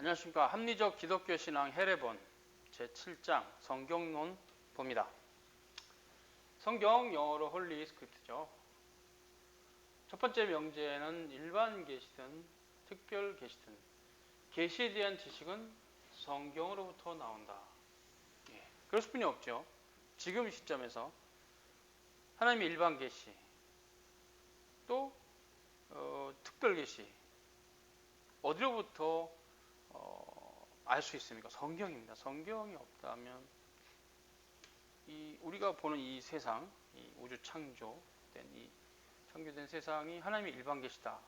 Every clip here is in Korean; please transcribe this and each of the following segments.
안녕하십니까. 합리적 기독교 신앙 해례본 제7장 성경론 봅니다. 성경 영어로 홀리 스크립트죠. 첫 번째 명제는 일반 계시든 특별 계시든 계시에 대한 지식은 성경으로부터 나온다. 그럴 수뿐이 없죠. 지금 시점에서 하나님의 일반 계시 또 특별 계시 어디로부터 알 수 있습니까? 성경입니다. 성경이 없다면 우리가 보는 이 세상, 이 우주 창조된 세상이 하나님의 일반 계시다.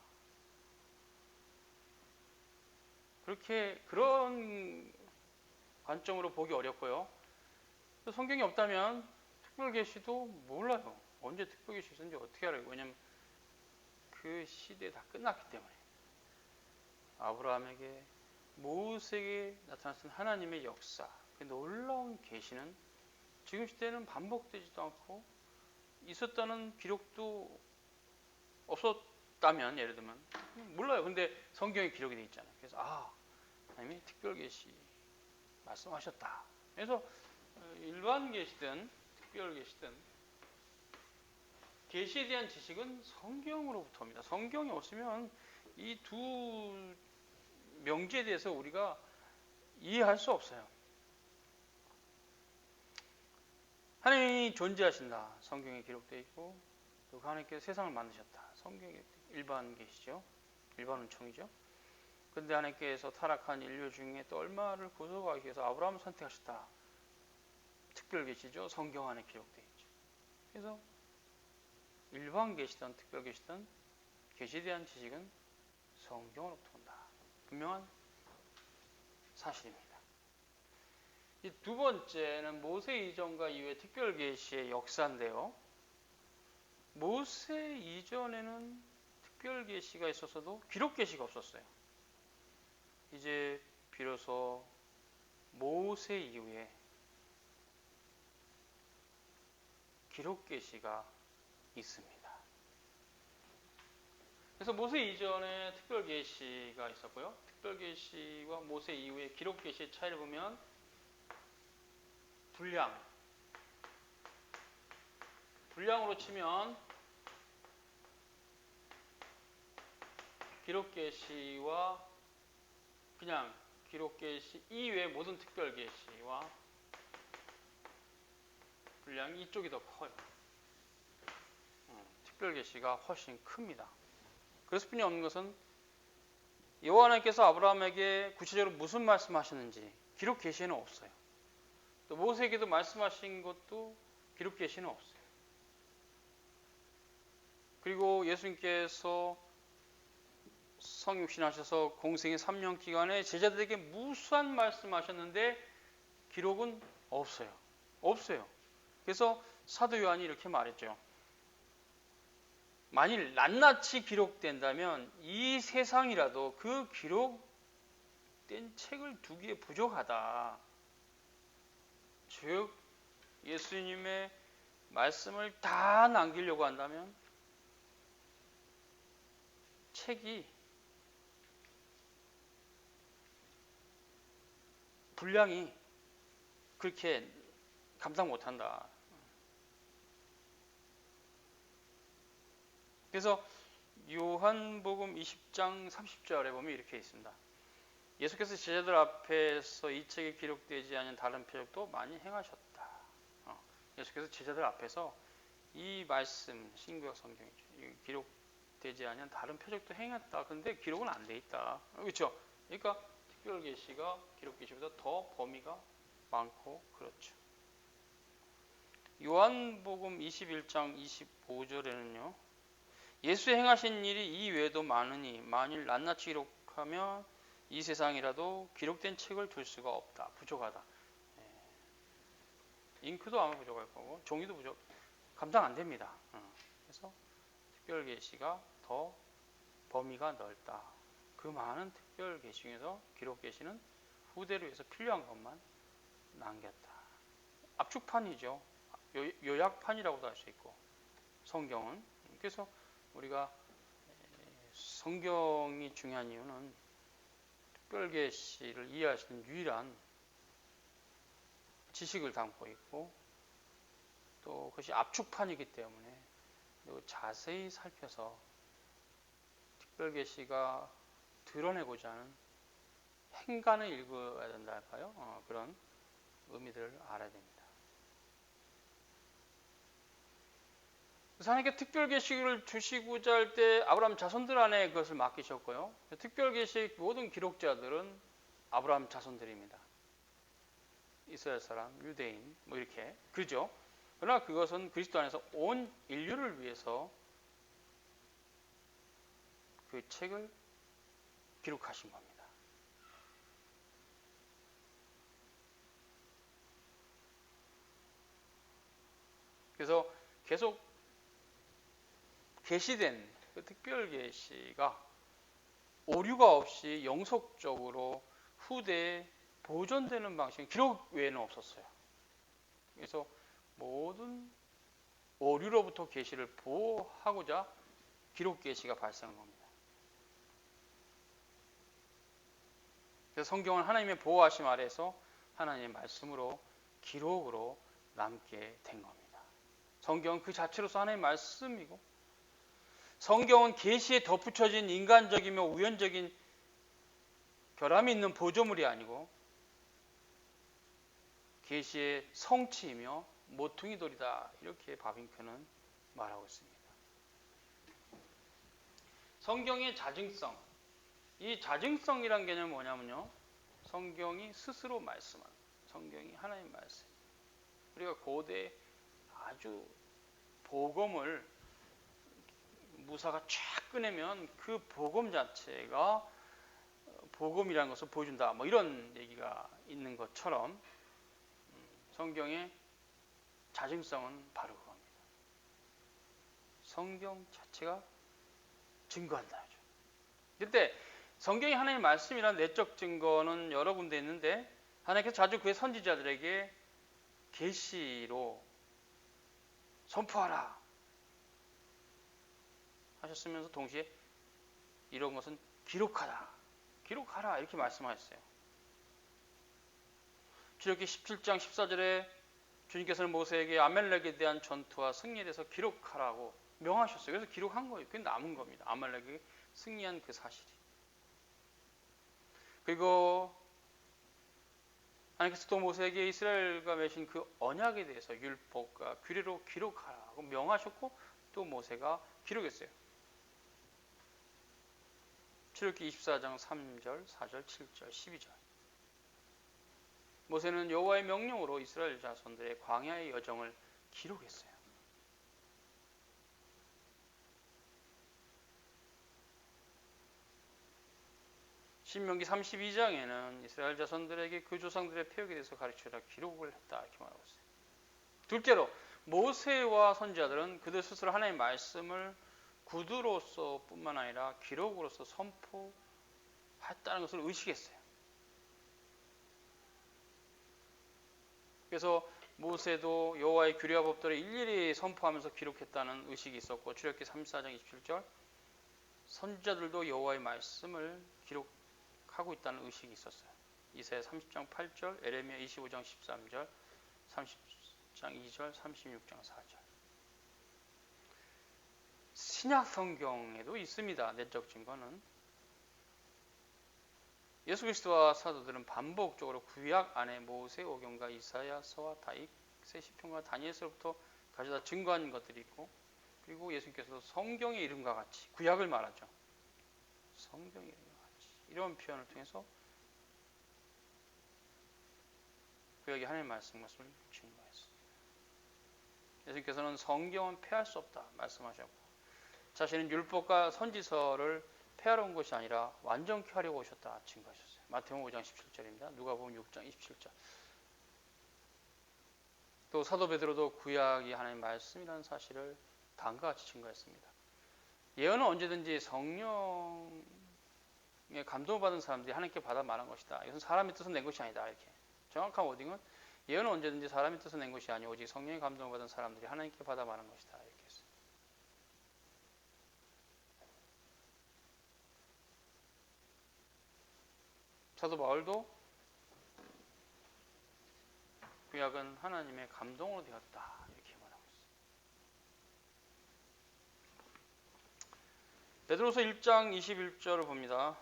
그런 관점으로 보기 어렵고요. 또 성경이 없다면 특별 계시도 몰라요. 언제 특별 계시 있었는지 어떻게 알아요? 왜냐면 그 시대에 다 끝났기 때문에. 아브라함에게 모세에게 나타났던 하나님의 역사, 그 놀라운 계시는 지금 시대에는 반복되지도 않고 있었다는 기록도 없었다면, 예를 들면 몰라요. 근데 성경에 기록이 되어 있잖아요. 그래서 하나님이 특별 계시 말씀하셨다. 그래서 일반 계시든 특별 계시든 계시에 대한 지식은 성경으로부터입니다. 성경이 없으면 이 두 명제에 대해서 우리가 이해할 수 없어요. 하나님이 존재하신다. 성경에 기록되어 있고 또 하나님께서 세상을 만드셨다. 성경에 일반 계시죠. 일반 은총이죠. 그런데 하나님께서 타락한 인류 중에 또 얼마를 구속하기 위해서 아브라함을 선택하셨다. 특별 계시죠. 성경 안에 기록되어 있죠. 그래서 일반 계시든 특별 계시든 계시에 대한 지식은 성경으로부터 온다. 분명한 사실입니다. 이 두 번째는 모세 이전과 이후의 특별 계시의 역사인데요. 모세 이전에는 특별 계시가 있었어도 기록 계시가 없었어요. 이제 비로소 모세 이후에 기록 계시가 있습니다. 그래서 모세 이전에 특별 계시가 있었고요. 특별 계시와 모세 이후의 기록 계시의 차이를 보면 분량으로 치면 기록 계시와 그냥 기록 계시 이외의 모든 특별 계시와 분량이 이쪽이 더 커요. 특별 계시가 훨씬 큽니다. 그래서 뿐이 없는 것은 여호와 하나님께서 아브라함에게 구체적으로 무슨 말씀하셨는지 기록 계시에는 없어요. 또 모세에게도 말씀하신 것도 기록 계시는 없어요. 그리고 예수님께서 성육신하셔서 공생의 3년 기간에 제자들에게 무수한 말씀하셨는데 기록은 없어요. 그래서 사도 요한이 이렇게 말했죠. 만일 낱낱이 기록된다면 이 세상이라도 그 기록된 책을 두기에 부족하다. 즉 예수님의 말씀을 다 남기려고 한다면 책이 분량이 그렇게 감당 못한다. 그래서 요한복음 20장 30절에 보면 이렇게 있습니다. 예수께서 제자들 앞에서 이 책에 기록되지 않은 다른 표적도 많이 행하셨다. 예수께서 제자들 앞에서 이 말씀, 신구약 성경이죠. 기록되지 않은 다른 표적도 행했다. 그런데 기록은 안 돼 있다. 그렇죠? 그러니까 특별 계시가 기록 계시보다 더 범위가 많고 그렇죠. 요한복음 21장 25절에는요. 예수 행하신 일이 이 외에도 많으니 만일 낱낱이 기록하면 이 세상이라도 기록된 책을 둘 수가 없다. 부족하다. 잉크도 아마 부족할 거고 종이도 감당 안 됩니다. 그래서 특별 계시가 더 범위가 넓다. 그 많은 특별 계시 중에서 기록 계시는 후대를 위해서 필요한 것만 남겼다. 압축판이죠. 요약판이라고도 할 수 있고 성경은. 그래서 우리가 성경이 중요한 이유는 특별계시를 이해할 수 있는 유일한 지식을 담고 있고 또 그것이 압축판이기 때문에 자세히 살펴서 특별계시가 드러내고자 하는 행간을 읽어야 된다 할까요? 그런 의미들을 알아야 됩니다. 그래서 하나님께 특별계시를 주시고자 할 때 아브라함 자손들 안에 그것을 맡기셨고요. 특별계시 모든 기록자들은 아브라함 자손들입니다. 이스라엘 사람, 유대인 뭐 이렇게 그죠? 그러나 그것은 그리스도 안에서 온 인류를 위해서 그 책을 기록하신 겁니다. 그래서 계속 계시된 그 특별 계시가 오류가 없이 영속적으로 후대에 보존되는 방식은 기록 외에는 없었어요. 그래서 모든 오류로부터 계시를 보호하고자 기록 계시가 발생한 겁니다. 그래서 성경은 하나님의 보호하심 아래에서 하나님의 말씀으로 기록으로 남게 된 겁니다. 성경은 그 자체로서 하나님의 말씀이고 성경은 계시에 덧붙여진 인간적이며 우연적인 결함이 있는 보조물이 아니고 계시의 성취이며 모퉁이 돌이다 이렇게 바빙크는 말하고 있습니다. 성경의 자증성, 이 자증성이란 개념은 뭐냐면요, 성경이 스스로 말씀하는, 성경이 하나님의 말씀. 우리가 고대 아주 복음을 무사가 쫙 꺼내면 그 복음 자체가 복음이라는 것을 보여준다, 뭐 이런 얘기가 있는 것처럼 성경의 자증성은 바로 그겁니다. 성경 자체가 증거한다. 그때 성경이 하나님의 말씀이라는 내적 증거는 여러 군데 있는데 하나님께서 자주 그의 선지자들에게 계시로 선포하라 하셨으면서 동시에 이런 것은 기록하라 이렇게 말씀하셨어요. 출애굽기 17장 14절에 주님께서는 모세에게 아말렉에 대한 전투와 승리에 대해서 기록하라고 명하셨어요. 그래서 기록한 거예요. 그게 남은 겁니다. 아말렉이 승리한 그 사실이. 그리고 하나님께서 또 모세에게 이스라엘과 맺은 그 언약에 대해서 율법과 규례로 기록하라고 명하셨고 또 모세가 기록했어요. 출애굽기 24장 3절, 4절, 7절, 12절. 모세는 여호와의 명령으로 이스라엘 자손들의 광야의 여정을 기록했어요. 신명기 32장에는 이스라엘 자손들에게 그 조상들의 폐역에 대해서 가르치라 기록을 했다 이렇게 말하고 있어요. 둘째로 모세와 선지자들은 그들 스스로 하나님의 말씀을 구두로서 뿐만 아니라 기록으로서 선포했다는 것을 의식했어요. 그래서 모세도 여호와의 규례와 법도를 일일이 선포하면서 기록했다는 의식이 있었고 출애굽기 34장 27절 선지자들도 여호와의 말씀을 기록하고 있다는 의식이 있었어요. 이사야 30장 8절, 에레미야 25장 13절, 30장 2절, 36장 4절. 신약 성경에도 있습니다. 내적 증거는. 예수 그리스도와 사도들은 반복적으로 구약 안에 모세오경과 이사야서와 다윗의 시편과 다니엘서부터 가져다 증거한 것들이 있고 그리고 예수님께서도 성경의 이름과 같이 구약을 말하죠. 성경의 이름과 같이 이런 표현을 통해서 구약이 하나님의 말씀을 증거했습니다. 예수님께서는 성경은 폐할 수 없다 말씀하셨고 자신은 율법과 선지서를 폐하러 온 것이 아니라 완전케 하려고 오셨다 증거하셨어요. 마태복음 5장 17절입니다. 누가복음 6장 27절. 또 사도 베드로도 구약이 하나님의 말씀이라는 사실을 다음과 같이 증거했습니다. 예언은 언제든지 성령의 감동을 받은 사람들이 하나님께 받아 말한 것이다. 이것은 사람의 뜻을 낸 것이 아니다. 이렇게 정확한 워딩은 예언은 언제든지 사람의 뜻을 낸 것이 아니오 오직 성령의 감동을 받은 사람들이 하나님께 받아 말한 것이다. 이렇게 했어요. 사도 바울도 구약은 하나님의 감동으로 되었다 이렇게 말하고 있습니다. 베드로서 1장 21절을 봅니다.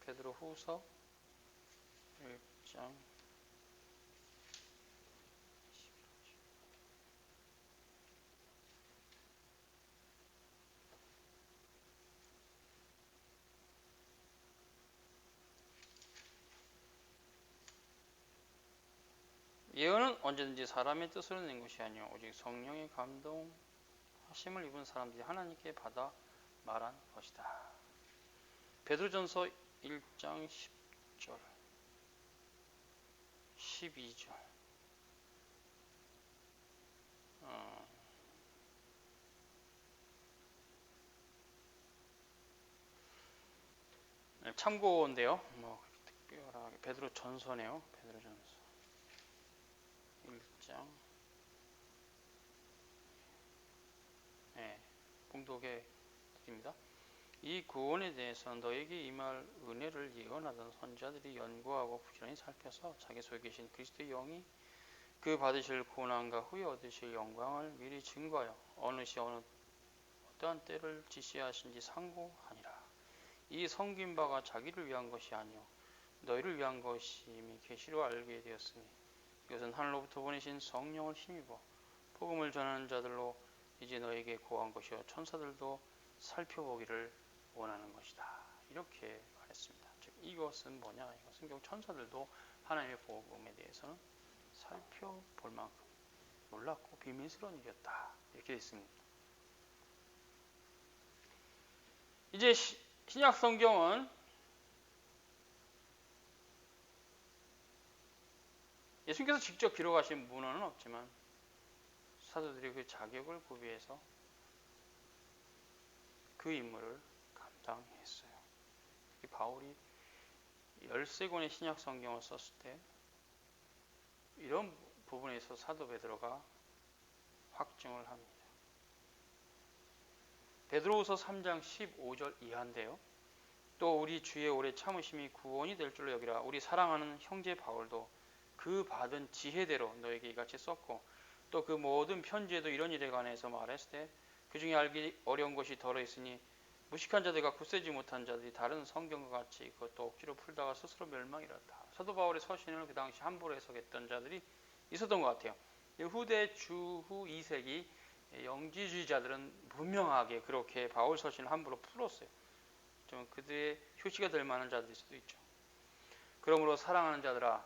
베드로 후서 1장 예언은 언제든지 사람의 뜻으로 낸 것이 아니요 오직 성령의 감동하심을 입은 사람들이 하나님께 받아 말한 것이다. 베드로전서 1장 10절 12절 참고인데요. 뭐 특별하게 베드로전서네요. 베드로전서 1장 봉독에 드립니다. 이 구원에 대해서 너에게 임할 은혜를 예언하던 선지자들이 연구하고 부지런히 살펴서 자기 속에 계신 그리스도의 영이 그 받으실 고난과 후에 얻으실 영광을 미리 증거하여 어느 시 어떠한 때를 지시하신지 상고하니라. 이 섬긴 바가 자기를 위한 것이 아니요 너희를 위한 것이 이미 계시로 알게 되었으니 이것은 하늘로부터 보내신 성령을 힘입어 복음을 전하는 자들로 이제 너에게 고한 것이요 천사들도 살펴보기를 원하는 것이다. 이렇게 말했습니다. 즉 이것은 뭐냐? 이것은 결국 천사들도 하나님의 복음에 대해서는 살펴볼 만큼 놀랍고 비밀스러운 일이었다. 이렇게 되어 있습니다. 이제 신약 성경은 예수님께서 직접 기록하신 문헌은 없지만 사도들이 그 자격을 구비해서 그 임무를 감당했어요. 바울이 13권의 신약 성경을 썼을 때 이런 부분에서 사도 베드로가 확증을 합니다. 베드로후서 3장 15절 이하인데요. 또 우리 주의 오래 참으심이 구원이 될 줄로 여기라. 우리 사랑하는 형제 바울도 그 받은 지혜대로 너에게 이같이 썼고 또 그 모든 편지에도 이런 일에 관해서 말했을 때 그 중에 알기 어려운 것이 덜어 있으니 무식한 자들과 굳세지 못한 자들이 다른 성경과 같이 그것도 억지로 풀다가 스스로 멸망이랐다. 사도 바울의 서신을 그 당시 함부로 해석했던 자들이 있었던 것 같아요. 후대 주후 2세기 영지주의자들은 분명하게 그렇게 바울 서신을 함부로 풀었어요. 좀 그들의 효시가 될 만한 자들일 수도 있죠. 그러므로 사랑하는 자들아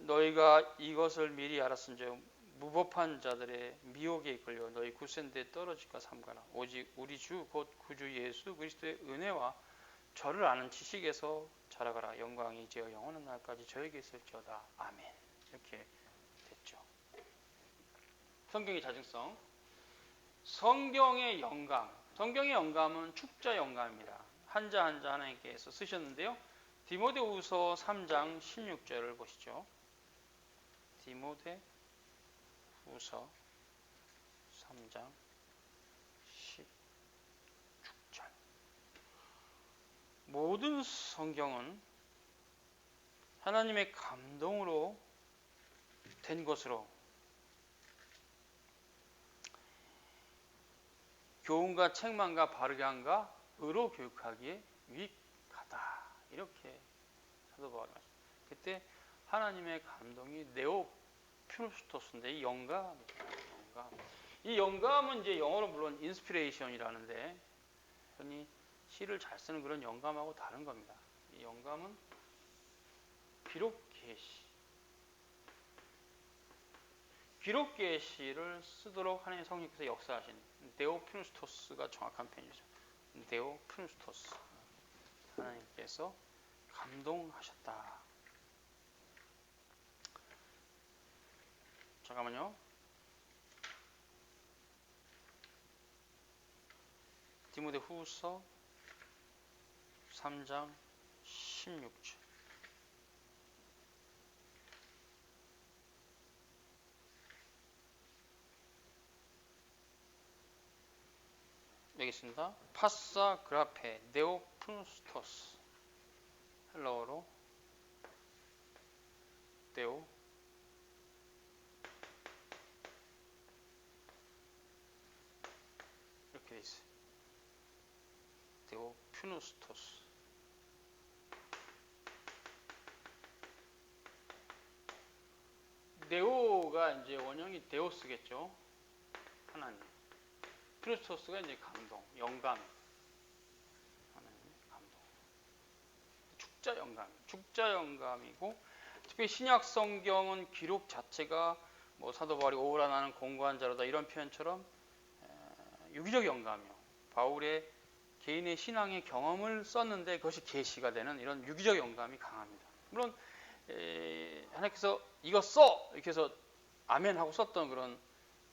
너희가 이것을 미리 알았은즉 무법한 자들의 미혹에 이끌려 너희 굳센 데 떨어질까 삼가라. 오직 우리 주 곧 구주 예수 그리스도의 은혜와 저를 아는 지식에서 자라가라. 영광이 이제와 영원한 날까지 저에게 있을지어다. 아멘. 이렇게 됐죠. 성경의 자증성. 성경의 영감. 성경의 영감은 축자 영감입니다. 한자 한자 하나님께서 쓰셨는데요. 디모데후서 3장 16절을 보시죠. 디모데후서 3장 16절. 모든 성경은 하나님의 감동으로 된 것으로 교훈과 책망과 바르게 함과 의로 교육하기에 유익하다. 이렇게 사도 바울이 말합니다. 그때 하나님의 감동이 네오피누스토스인데 이 영감입니다. 이 영감은 이제 영어로 물론 인스피레이션이라는데 흔히 시를 잘 쓰는 그런 영감하고 다른 겁니다. 이 영감은 기록 계시를 쓰도록 하나님의 성령께서 역사하신 네오피누스토스가 정확한 표현이죠. 네오피누스토스 하나님께서 감동하셨다. 잠깐만요. 디모데후서 3장 16절. 여기 있습니다. 파사 그라페 네오프누스토스. 헬라어로 네오 이렇게 돼 있어요. 네오프누스토스. 네오가 이제 원형이 데오스겠죠. 하나님. 프누스토스가 이제 감동, 영감. 하나님 감동. 축자 영감. 축자 영감이고, 특히 신약 성경은 기록 자체가 뭐 사도 바울이 오라 나는 공고한 자로다 이런 표현처럼 유기적 영감이요. 바울의 개인의 신앙의 경험을 썼는데 그것이 계시가 되는 이런 유기적 영감이 강합니다. 물론 하나님께서 이거 써! 이렇게 해서 아멘 하고 썼던 그런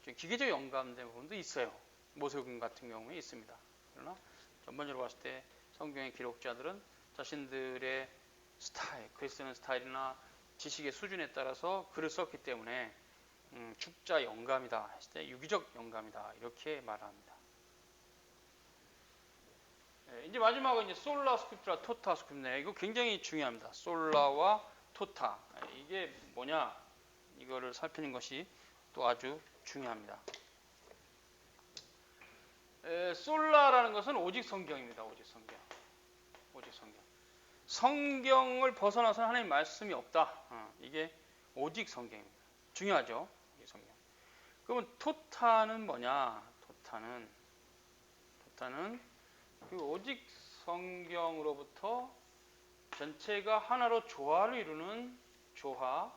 기계적 영감된 부분도 있어요. 모세오경 같은 경우에 있습니다. 그러나 전반적으로 봤을 때 성경의 기록자들은 자신들의 스타일, 글 쓰는 스타일이나 지식의 수준에 따라서 글을 썼기 때문에 축자 영감이다 했을 때 유기적 영감이다 이렇게 말합니다. 이제 마지막은 이제 솔라 스크립트라 토타 스크립트네. 이거 굉장히 중요합니다. 솔라와 토타. 이게 뭐냐? 이거를 살피는 것이 또 아주 중요합니다. 솔라라는 것은 오직 성경입니다. 오직 성경. 오직 성경. 성경을 벗어나서 하나님 말씀이 없다. 이게 오직 성경입니다. 중요하죠. 오직 성경. 그러면 토타는 뭐냐? 토타는 그 오직 성경으로부터 전체가 하나로 조화를 이루는 조화,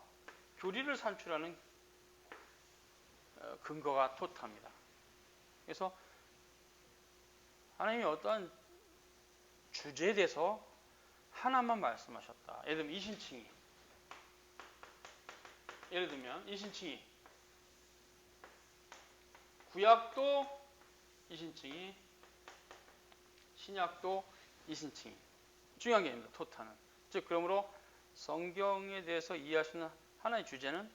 교리를 산출하는 근거가 토타입니다. 그래서 하나님이 어떠한 주제에 대해서 하나만 말씀하셨다. 예를 들면 이신칭이 구약도 이신칭이 신약도 이신칭이 중요한 게 아닙니다. 토타는. 즉 그러므로 성경에 대해서 이해할 수 있는 하나의 주제는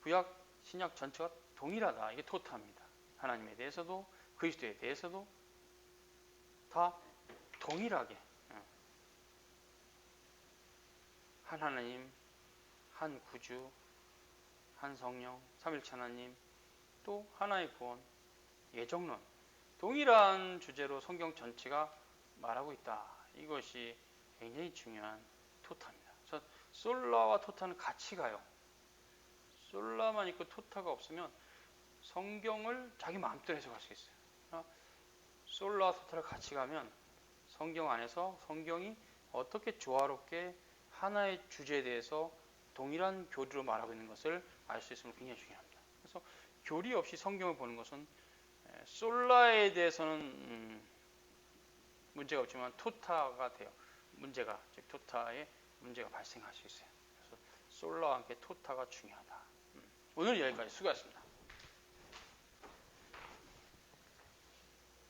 구약, 신약 전체가 동일하다. 이게 토타입니다. 하나님에 대해서도 그리스도에 대해서도 다 동일하게 한 하나님, 한 구주, 한 성령, 삼일체 하나님, 또 하나의 구원, 예정론 동일한 주제로 성경 전체가 말하고 있다. 이것이 굉장히 중요한 토타입니다. 그래서 솔라와 토타는 같이 가요. 솔라만 있고 토타가 없으면 성경을 자기 마음대로 해석할 수 있어요. 솔라와 토타를 같이 가면 성경 안에서 성경이 어떻게 조화롭게 하나의 주제에 대해서 동일한 교리로 말하고 있는 것을 알 수 있으면 굉장히 중요합니다. 그래서 교리 없이 성경을 보는 것은 솔라에 대해서는 문제가 없지만 토타가 돼요. 즉 토타에 문제가 발생할 수 있어요. 그래서 솔라와 함께 토타가 중요하다. 오늘 여기까지 수고하셨습니다.